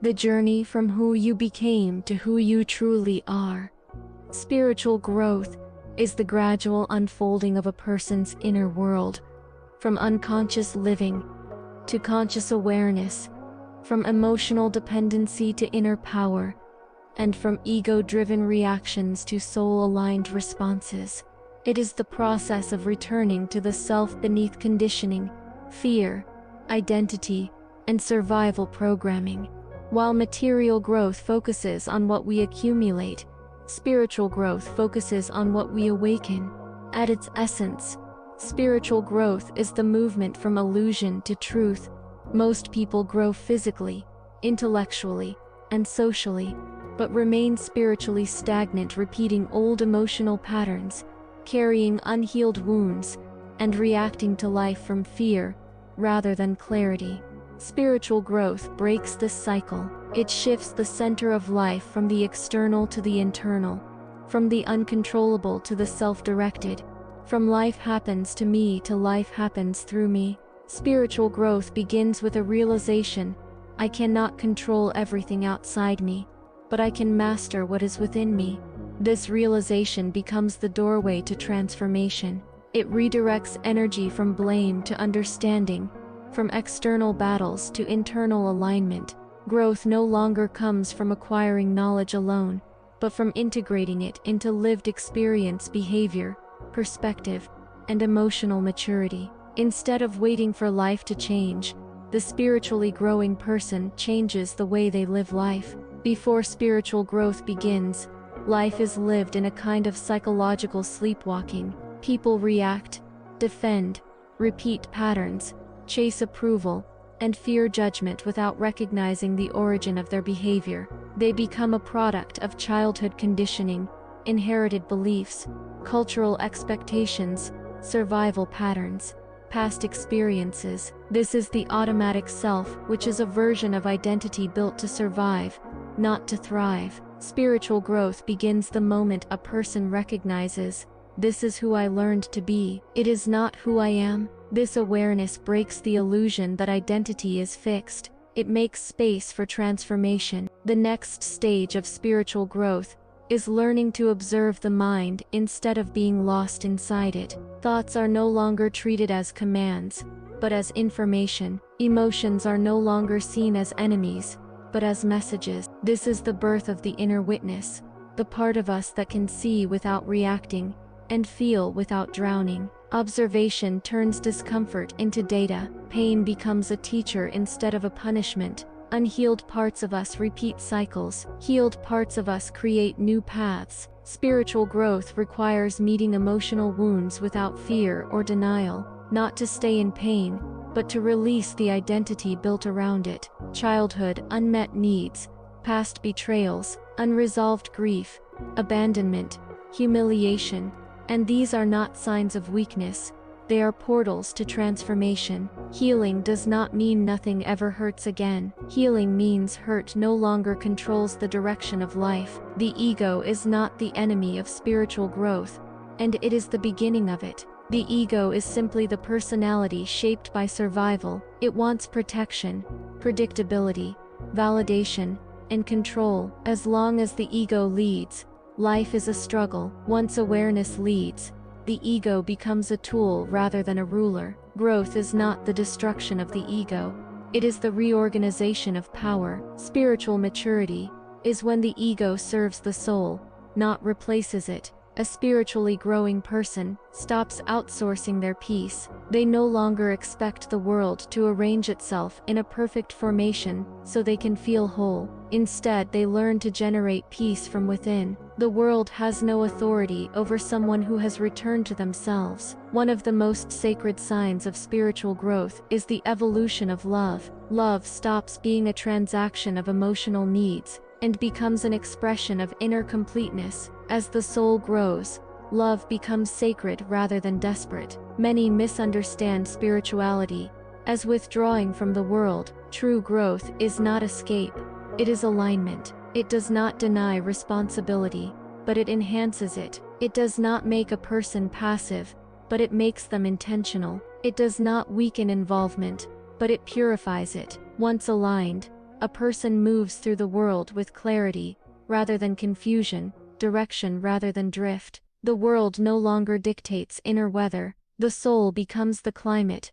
the journey from who you became to who you truly are. Spiritual growth is the gradual unfolding of a person's inner world, from unconscious living to conscious awareness, from emotional dependency to inner power, and from ego-driven reactions to soul-aligned responses. It is the process of returning to the self beneath conditioning, fear, identity, and survival programming. While material growth focuses on what we accumulate, spiritual growth focuses on what we awaken. At its essence, spiritual growth is the movement from illusion to truth. Most people grow physically, intellectually, and socially, but remain spiritually stagnant, repeating old emotional patterns, carrying unhealed wounds, and reacting to life from fear rather than clarity. Spiritual growth breaks this cycle. It shifts the center of life from the external to the internal, from the uncontrollable to the self-directed, from life happens to me to life happens through me. Spiritual growth begins with a realization: I cannot control everything outside me, but I can master what is within me. This realization becomes the doorway to transformation. It redirects energy from blame to understanding, from external battles to internal alignment. Growth no longer comes from acquiring knowledge alone, but from integrating it into lived experience, behavior, perspective, and emotional maturity. Instead of waiting for life to change, the spiritually growing person changes the way they live life. Before spiritual growth begins, life is lived in a kind of psychological sleepwalking. People react, defend, repeat patterns, chase approval, and fear judgment without recognizing the origin of their behavior. They become a product of childhood conditioning, inherited beliefs, cultural expectations, survival patterns, past experiences. This is the automatic self, which is a version of identity built to survive, not to thrive. Spiritual growth begins the moment a person recognizes, this is who I learned to be. It is not who I am. This awareness breaks the illusion that identity is fixed. It makes space for transformation. The next stage of spiritual growth is learning to observe the mind instead of being lost inside it. Thoughts are no longer treated as commands, but as information. Emotions are no longer seen as enemies, but as messages. This is the birth of the inner witness, the part of us that can see without reacting and feel without drowning. Observation turns discomfort into data. Pain becomes a teacher instead of a punishment. Unhealed parts of us repeat cycles. Healed parts of us create new paths. Spiritual growth requires meeting emotional wounds without fear or denial, not to stay in pain, but to release the identity built around it. Childhood unmet needs, past betrayals, unresolved grief, abandonment, humiliation, and these are not signs of weakness. They are portals to transformation. Healing does not mean nothing ever hurts again. Healing means hurt no longer controls the direction of life. The ego is not the enemy of spiritual growth, and it is the beginning of it. The ego is simply the personality shaped by survival. It wants protection, predictability, validation, and control. As long as the ego leads, life is a struggle. Once awareness leads, the ego becomes a tool rather than a ruler. Growth is not the destruction of the ego. It is the reorganization of power. Spiritual maturity is when the ego serves the soul, not replaces it. A spiritually growing person stops outsourcing their peace. They no longer expect the world to arrange itself in a perfect formation so they can feel whole. Instead, they learn to generate peace from within. The world has no authority over someone who has returned to themselves. One of the most sacred signs of spiritual growth is the evolution of love. Love stops being a transaction of emotional needs and becomes an expression of inner completeness. As the soul grows, love becomes sacred rather than desperate. Many misunderstand spirituality as withdrawing from the world. True growth is not escape, it is alignment. It does not deny responsibility, but it enhances it. It does not make a person passive, but it makes them intentional. It does not weaken involvement, but it purifies it. Once aligned, A person moves through the world with clarity, rather than confusion, direction rather than drift. The world no longer dictates inner weather, the soul becomes the climate,